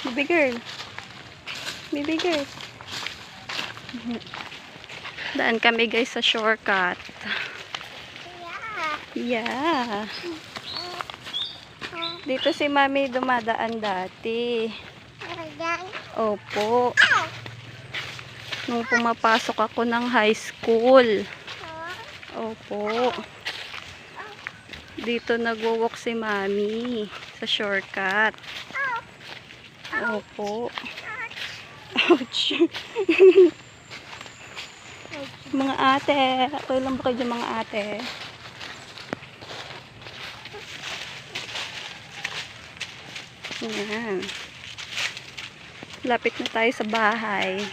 Baby girl. Baby girl. Daan kami guys sa shortcut. Yeah. Dito si Mami dumadaan dati. Opo. Nung pumapasok ako ng high school. Opo. Dito nagwo-walk si Mami sa shortcut. Opo. Ouch. Mga ate. Okay lang ba kayo mga ate? Ayan. Lapit na tayo sa bahay.